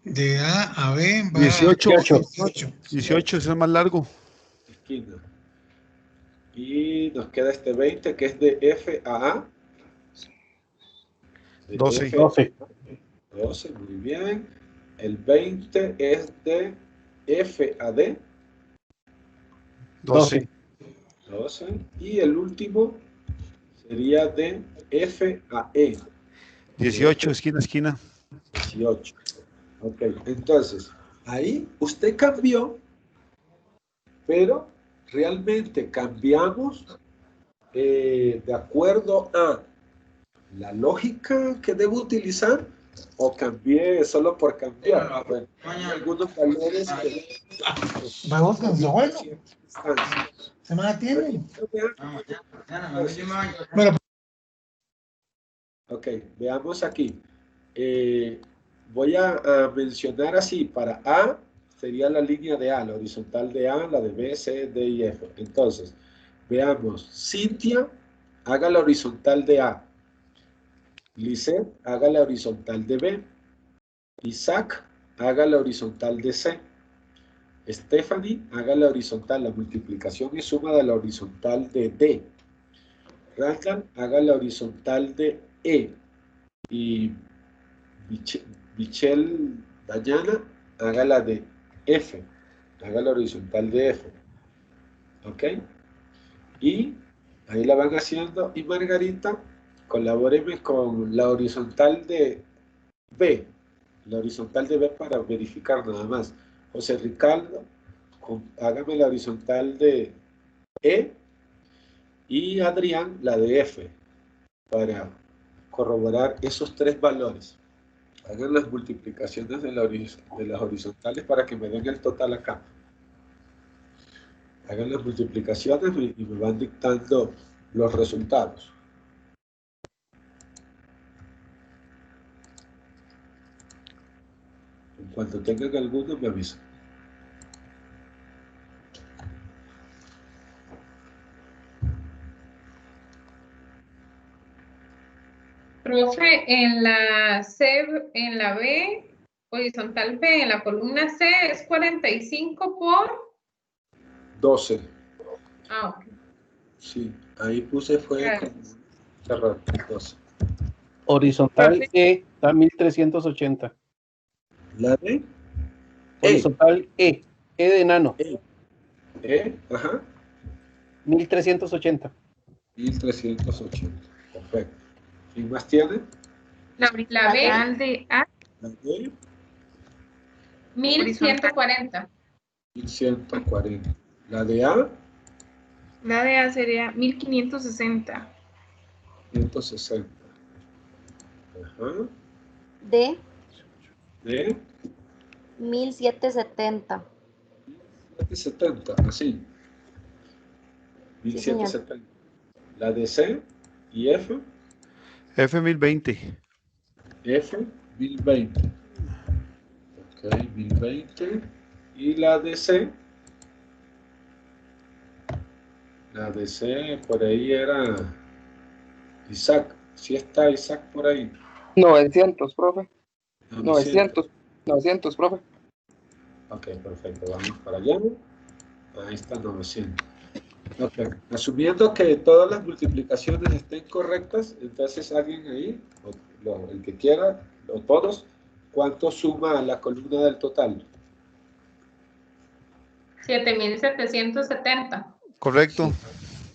De A a B va 18. 18. 18 es el más largo. Esquina. Y nos queda este 20 que es de F a A. De 12. F 12. 12, muy bien. El 20 es de F a D. 12. 12. Y el último sería de F a E. 18. Esquina a esquina. 18. Ok, entonces, ahí usted cambió, pero realmente cambiamos de acuerdo a la lógica que debo utilizar o cambié solo por cambiar. Bueno, hay algunos valores que Vamos con solo. Se me atiende. Bueno, Ok, veamos aquí. Voy a mencionar así para A sería la línea de A, la horizontal de A, la de B, C, D y F. Entonces, veamos, Cintia, haga la horizontal de A. Lisette, haga la horizontal de B. Isaac, haga la horizontal de C. Stephanie, haga la horizontal, la multiplicación y suma de la horizontal de D. Randall, haga la horizontal de E. Y Michelle Dayana, haga la de F. Haga la horizontal de F. ¿Ok? Y ahí la van haciendo. Y Margarita, colabóreme con la horizontal de B. La horizontal de B para verificar nada más. José Ricardo, hágame la horizontal de E. Y Adrián, la de F. Para corroborar esos tres valores. Hagan las multiplicaciones de las horizontales para que me den el total acá. Hagan las multiplicaciones y me van dictando los resultados. En cuanto tengan alguno, me avisan. Profe, en la C, en la B, horizontal B, en la columna C es 45 por 12. Ah, ok. Sí, ahí puse fue Gracias. cerrar. 12. Horizontal Perfecto. E da 1380. La de E. Horizontal E de enano, Ajá. 1380. 1380. Perfecto. ¿Quién más tiene? La B de A, La de 1140. 1140. La de A, La de A sería 1560. 160. Ajá. D, De 1770. 1770, así. Sí, señor. 1770. La de C y F, F1020. F 1020. Ok, 1020. Y la de C por ahí era Isaac. Sí está Isaac por ahí. 900, profe. 900. 900, profe. Ok, perfecto. Vamos para allá. Ahí está 900. Ok. Asumiendo que todas las multiplicaciones estén correctas, entonces alguien ahí, el que quiera, o todos, ¿cuánto suma a la columna del total? 7770. Correcto.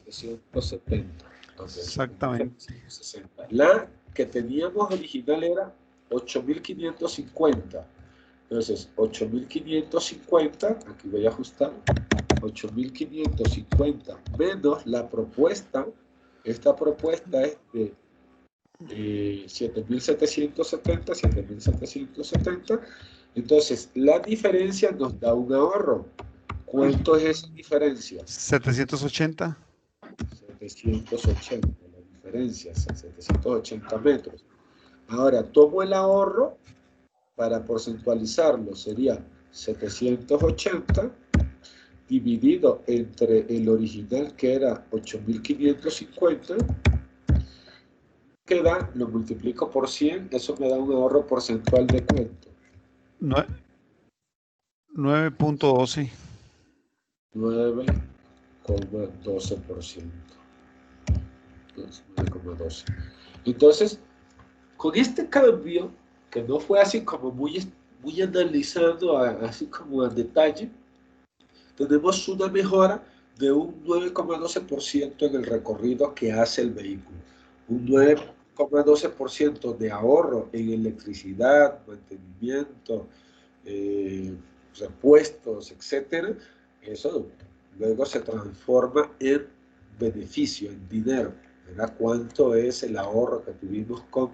770. Okay. Exactamente. 760. La que teníamos original era 8550. Entonces, 8550, aquí voy a ajustar, 8550 menos la propuesta. Esta propuesta es de 7770, 7770. Entonces, la diferencia nos da un ahorro. ¿Cuánto es esa diferencia? 780. 780, la diferencia, 780 metros. Ahora, tomo el ahorro para porcentualizarlo, sería 780 dividido entre el original que era 8550, que da, lo multiplico por 100, eso me da un ahorro porcentual de cuánto. 9.12. 9,12%. 9,12. Entonces, con este cambio, que no fue así como muy analizado, así como a detalle, tenemos una mejora de un 9,12% en el recorrido que hace el vehículo. Un 9,12% de ahorro en electricidad, mantenimiento, repuestos, etcétera. Eso luego se transforma en beneficio, en dinero. ¿Verdad? ¿Cuánto es el ahorro que tuvimos con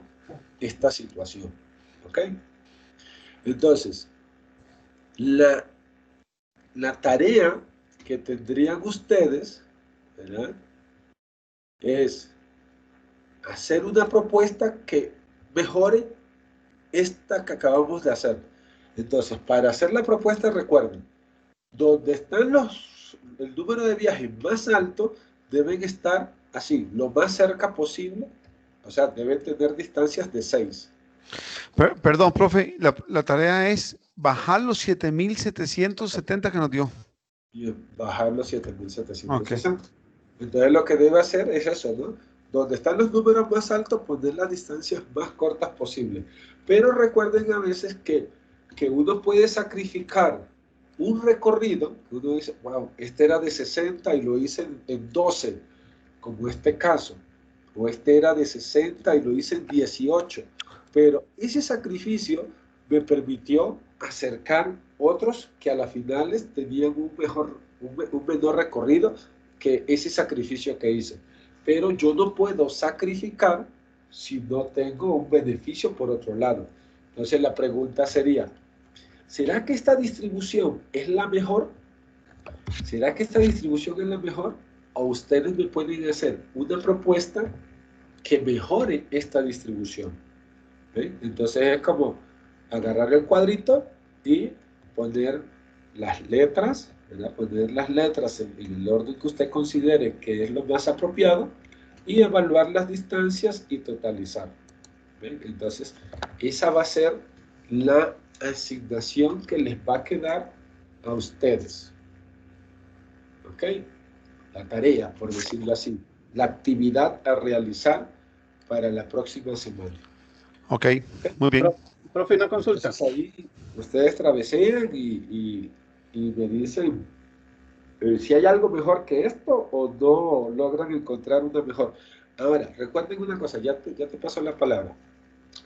esta situación? ¿Ok? Entonces, la tarea que tendrían ustedes, ¿verdad?, es hacer una propuesta que mejore esta que acabamos de hacer. Entonces, para hacer la propuesta, recuerden, donde están el número de viajes más alto, deben estar así, lo más cerca posible, o sea, deben tener distancias de 6. Perdón, profe, la tarea es bajar los 7.770 que nos dio. Y bajar los 7.760. Ok. Entonces lo que debe hacer es eso, ¿no? Donde están los números más altos, poner las distancias más cortas posible. Pero recuerden a veces que uno puede sacrificar un recorrido, que uno dice, wow, este era de 60 y lo hice en 12, como este caso. O este era de 60 y lo hice en 18. Pero ese sacrificio me permitió acercar otros que a las finales tenían un menor recorrido que ese sacrificio que hice. Pero yo no puedo sacrificar si no tengo un beneficio por otro lado. Entonces la pregunta sería, ¿será que esta distribución es la mejor? ¿Será que esta distribución es la mejor? ¿O ustedes me pueden hacer una propuesta que mejore esta distribución? ¿Sí? Entonces es como agarrar el cuadrito y poner las letras, ¿verdad? Poner las letras en el orden que usted considere que es lo más apropiado y evaluar las distancias y totalizar. ¿Sí? Entonces, esa va a ser la asignación que les va a quedar a ustedes. ¿Ok? La tarea, por decirlo así, la actividad a realizar para la próxima semana. Ok, muy bien. Profe, una consulta. Entonces ahí ustedes travesean y me dicen si hay algo mejor que esto o no logran encontrar una mejor. Ahora, recuerden una cosa, ya te paso la palabra.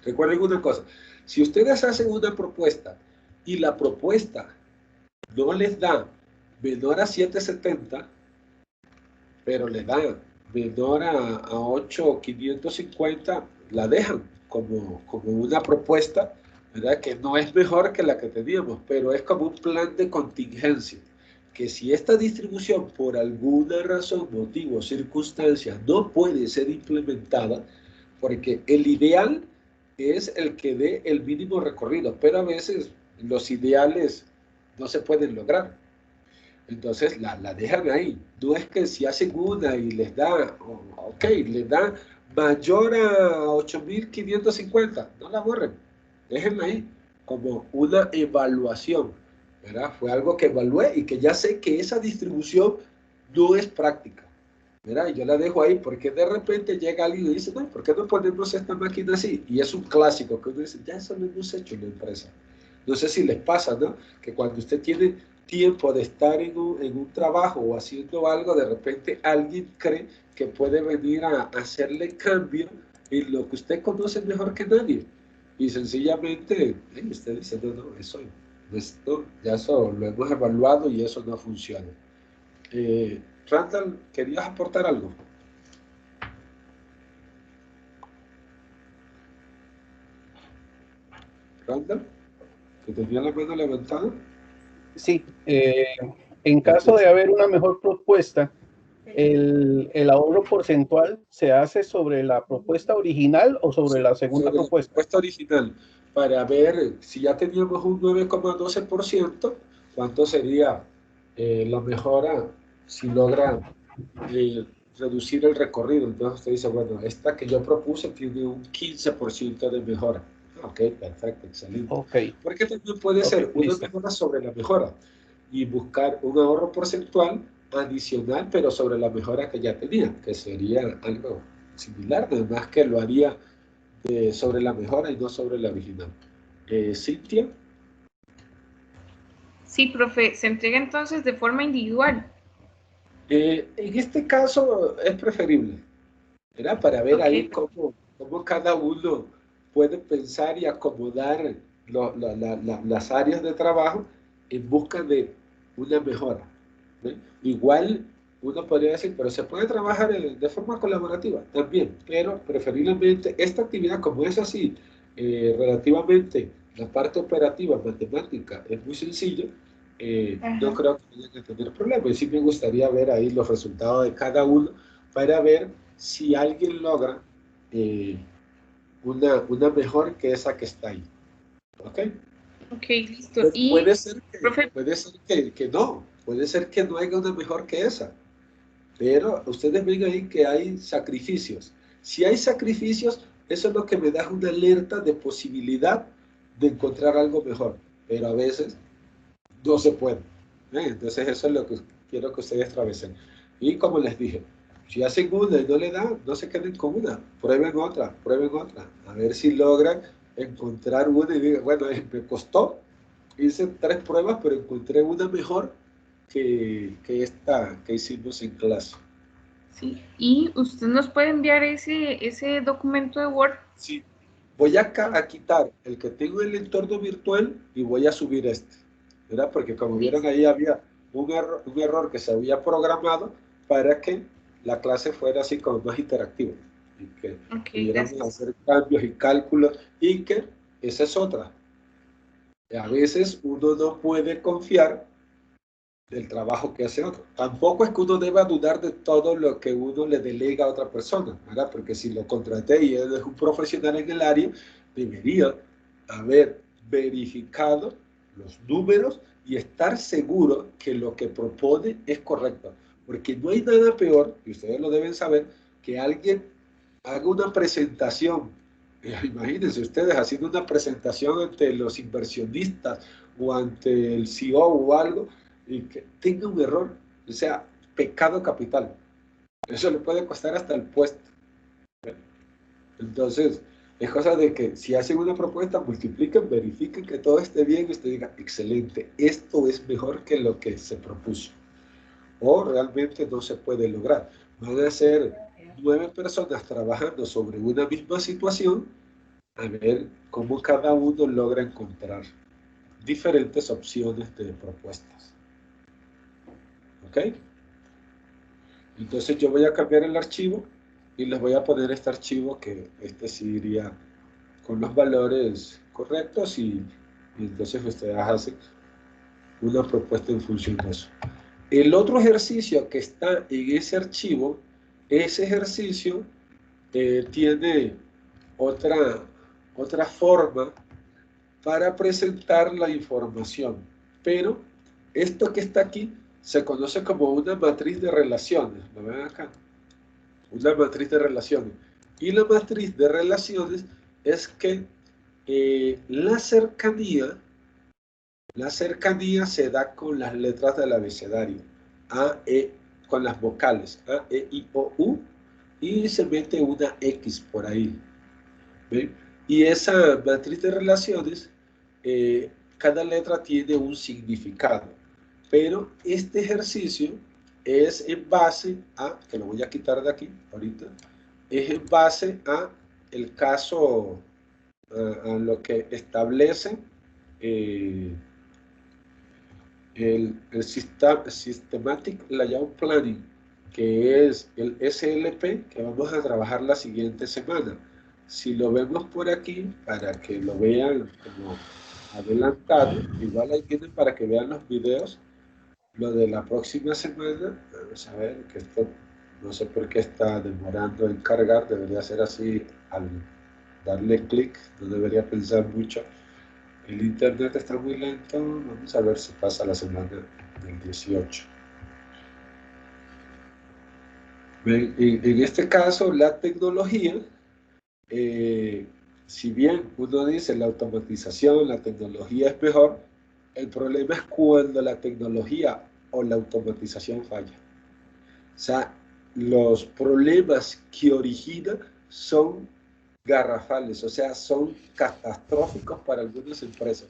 Recuerden una cosa, si ustedes hacen una propuesta y la propuesta no les da menor a 770, pero le da menor a 8,550, la dejan como una propuesta, ¿verdad? Que no es mejor que la que teníamos, pero es como un plan de contingencia, que si esta distribución por alguna razón, motivo, circunstancia no puede ser implementada, porque el ideal es el que dé el mínimo recorrido, pero a veces los ideales no se pueden lograr. Entonces la dejan ahí. No es que si hacen una y les da, ok, les da mayor a 8,550, no la borren. Déjenla ahí como una evaluación, ¿verdad? Fue algo que evalué y que ya sé que esa distribución no es práctica, ¿verdad? Y yo la dejo ahí porque de repente llega alguien y dice, no, ¿por qué no ponemos esta máquina así? Y es un clásico que uno dice, ya eso lo hemos hecho en la empresa. No sé si les pasa, ¿no? Que cuando usted tiene tiempo de estar en un trabajo o haciendo algo, de repente alguien cree que puede venir a hacerle cambio en lo que usted conoce mejor que nadie. Y sencillamente, usted dice, no, eso ya eso lo hemos evaluado y eso no funciona. Randall, ¿querías aportar algo? Randall, que tenía la mano levantada. Sí, en caso de haber una mejor propuesta, el ahorro porcentual se hace sobre la propuesta original o sobre la segunda propuesta. La propuesta original, para ver si ya teníamos un 9,12%, ¿cuánto sería la mejora si logra reducir el recorrido? Entonces usted dice, bueno, esta que yo propuse tiene un 15% de mejora. Ok, perfecto, excelente. Okay. Porque también puede ser una mejora sobre la mejora y buscar un ahorro porcentual adicional, pero sobre la mejora que ya tenía, que sería algo similar, nada más que lo haría sobre la mejora y no sobre la original. Cintia. Sí, profe, se entrega entonces de forma individual. En este caso es preferible, ¿verdad? Para ver ahí cómo cada uno puede pensar y acomodar las áreas de trabajo en busca de una mejora, ¿no? Igual uno podría decir, pero se puede trabajar de forma colaborativa también, pero preferiblemente esta actividad, como es así, relativamente la parte operativa, matemática, es muy sencillo, no creo que tengan que tener problemas. Y sí me gustaría ver ahí los resultados de cada uno para ver si alguien logra una mejor que esa que está ahí. ¿Ok? Ok, listo. Pues Y, puede ser profe, que no, puede ser que no haya una mejor que esa, pero ustedes ven ahí que hay sacrificios. Si hay sacrificios, eso es lo que me da una alerta de posibilidad de encontrar algo mejor, pero a veces no se puede. Entonces eso es lo que quiero que ustedes travesen. Y como les dije, si hacen una y no le dan, no se queden con una, prueben otra, a ver si logran encontrar una y digan, bueno, me costó, hice 3 pruebas, pero encontré una mejor que esta que hicimos en clase. sí. Y usted nos puede enviar ese documento de Word. Sí, voy a quitar el que tengo en el entorno virtual y voy a subir este, ¿verdad? Porque como vieron ahí había un error que se había programado para que la clase fuera así como más interactiva y que Ok, pudiéramos gracias. hacer cambios y cálculos y que esa es otra. A veces uno no puede confiar del trabajo que hace otro. Tampoco es que uno deba dudar de todo lo que uno le delega a otra persona, ¿verdad? Porque si lo contraté y él es un profesional en el área, debería haber verificado los números y estar seguro que lo que propone es correcto. Porque no hay nada peor, y ustedes lo deben saber, que alguien haga una presentación. Imagínense ustedes haciendo una presentación ante los inversionistas o ante el CEO o algo, y que tenga un error, o sea, pecado capital. Eso le puede costar hasta el puesto. Entonces, es cosa de que si hacen una propuesta, multipliquen, verifiquen que todo esté bien y usted diga, excelente, esto es mejor que lo que se propuso. O realmente no se puede lograr. Van a ser 9 personas trabajando sobre una misma situación, a ver cómo cada uno logra encontrar diferentes opciones de propuestas. ¿Ok? Entonces yo voy a cambiar el archivo y les voy a poner este archivo que este sí iría con los valores correctos y entonces ustedes hacen una propuesta en función de eso. El otro ejercicio que está en ese archivo, ese ejercicio tiene otra forma para presentar la información, pero esto que está aquí se conoce como una matriz de relaciones. ¿Lo ven acá? Una matriz de relaciones. Y la matriz de relaciones es que la cercanía se da con las letras del abecedario, con las vocales, A, E, I, O, U, y se mete una X por ahí. ¿Ven? Y esa matriz de relaciones, cada letra tiene un significado, pero este ejercicio es en base a, que lo voy a quitar de aquí ahorita, es en base a el caso, a lo que establece el Systematic Layout Planning, que es el SLP que vamos a trabajar la siguiente semana. Si lo vemos por aquí, para que lo vean como adelantado, igual ahí tienen para que vean los videos. Lo de la próxima semana, vamos a ver, que esto no sé por qué está demorando en cargar, debería ser así al darle clic, no debería pensar mucho. El internet está muy lento, vamos a ver si pasa la semana del 18. En este caso, la tecnología, si bien uno dice la automatización, la tecnología es mejor, el problema es cuando la tecnología o la automatización falla. O sea, los problemas que origina son garrafales, o sea, son catastróficos para algunas empresas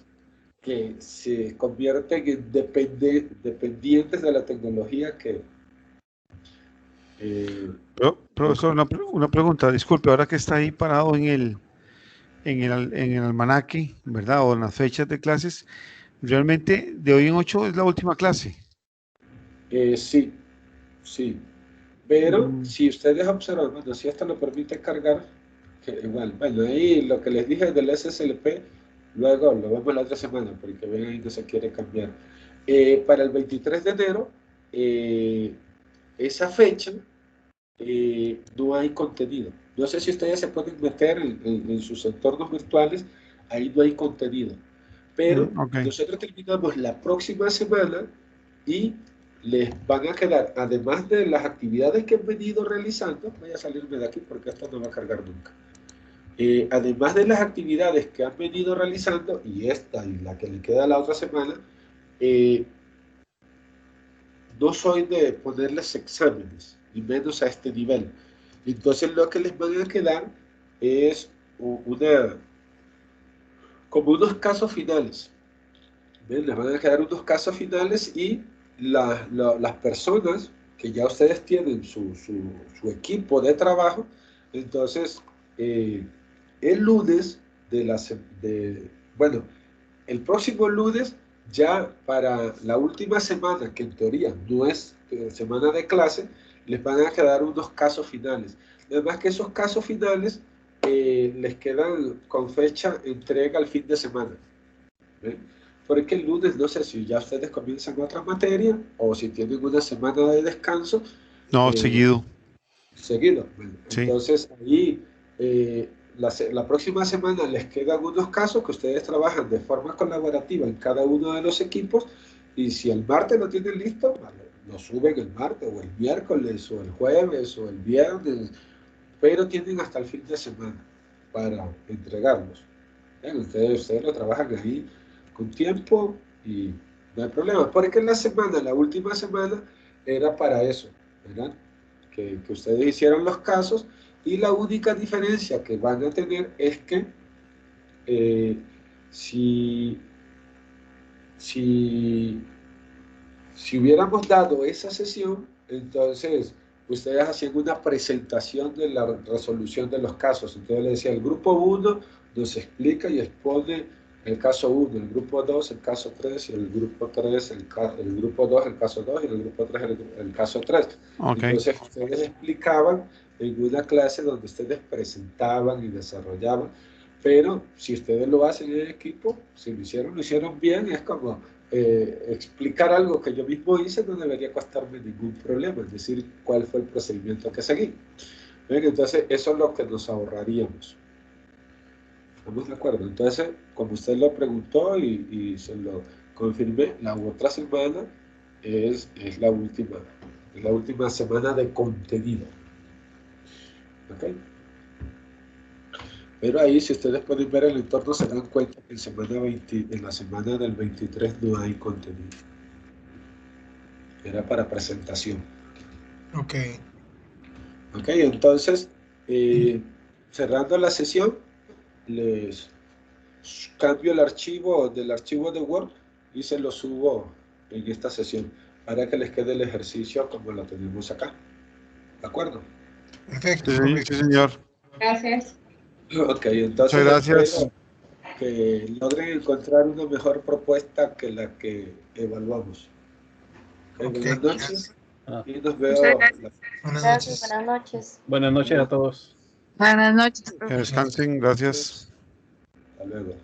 que se convierten en dependientes de la tecnología que... Profesor, una pregunta, disculpe, ahora que está ahí parado en el almanaque, ¿verdad? O en las fechas de clases, realmente de hoy en 8 es la última clase. Sí, sí. Pero si ustedes observan, bueno, si esto lo permite cargar, que igual, bueno, ahí lo que les dije del SSLP, luego lo vemos la otra semana, porque ven ahí no se quiere cambiar. Para el 23 de enero, esa fecha, no hay contenido. No sé si ustedes se pueden meter en sus entornos virtuales, ahí no hay contenido. pero Ok. nosotros terminamos la próxima semana y les van a quedar, además de las actividades que han venido realizando, voy a salirme de aquí porque esto no va a cargar nunca. Además de las actividades que han venido realizando, y esta y la que le queda la otra semana, no soy de ponerles exámenes, y menos a este nivel. Entonces lo que les van a quedar es como unos casos finales. ¿Ven? Les van a quedar unos casos finales y las personas que ya ustedes tienen su equipo de trabajo, entonces el lunes bueno, el próximo lunes ya para la última semana, que en teoría no es semana de clase, les van a quedar unos casos finales. Además que esos casos finales les quedan con fecha entrega al fin de semana. ¿Ven? Porque el lunes no sé si ya ustedes comienzan otra materia o si tienen una semana de descanso. No, seguido. Seguido. Bueno, Sí. entonces ahí la próxima semana les quedan unos casos que ustedes trabajan de forma colaborativa en cada uno de los equipos y si el martes lo tienen listo, lo suben el martes o el miércoles o el jueves o el viernes, pero tienen hasta el fin de semana para entregarlos. Bien, ustedes lo trabajan ahí con tiempo y no hay problema, porque en la última semana era para eso, ¿verdad? Que ustedes hicieron los casos y la única diferencia que van a tener es que si hubiéramos dado esa sesión, entonces ustedes hacían una presentación de la resolución de los casos. Entonces le decía, el grupo 1 nos explica y expone el caso 1, el grupo 2 el caso 3, y el grupo 3 el grupo 2 el caso 2 y el grupo 3 el caso 3. Okay. Entonces ustedes explicaban en una clase donde ustedes presentaban y desarrollaban, pero si ustedes lo hacen en equipo, si lo hicieron bien, es como explicar algo que yo mismo hice, no debería costarme ningún problema, es decir, cuál fue el procedimiento que seguí. ¿Ven? Entonces eso es lo que nos ahorraríamos. ¿Estamos de acuerdo? Entonces, como usted lo preguntó y se lo confirmé, la otra semana es la última semana de contenido. ¿Ok? Pero ahí, si ustedes pueden ver el entorno, se dan cuenta que en la semana del 23 no hay contenido. Era para presentación. Ok. Ok, entonces, cerrando la sesión, les cambio el archivo del archivo de Word y se lo subo en esta sesión para que les quede el ejercicio como lo tenemos acá. ¿De acuerdo? Perfecto. Sí, Perfecto. sí, señor. Gracias. Ok, entonces Muchas gracias. espero que logren encontrar una mejor propuesta que la que evaluamos. Ok, Ok, buenas noches y nos veo. Buenas Gracias, noches. buenas noches. Buenas noches a todos. Buenas noches, Que profe. descansen. Gracias. Hasta luego.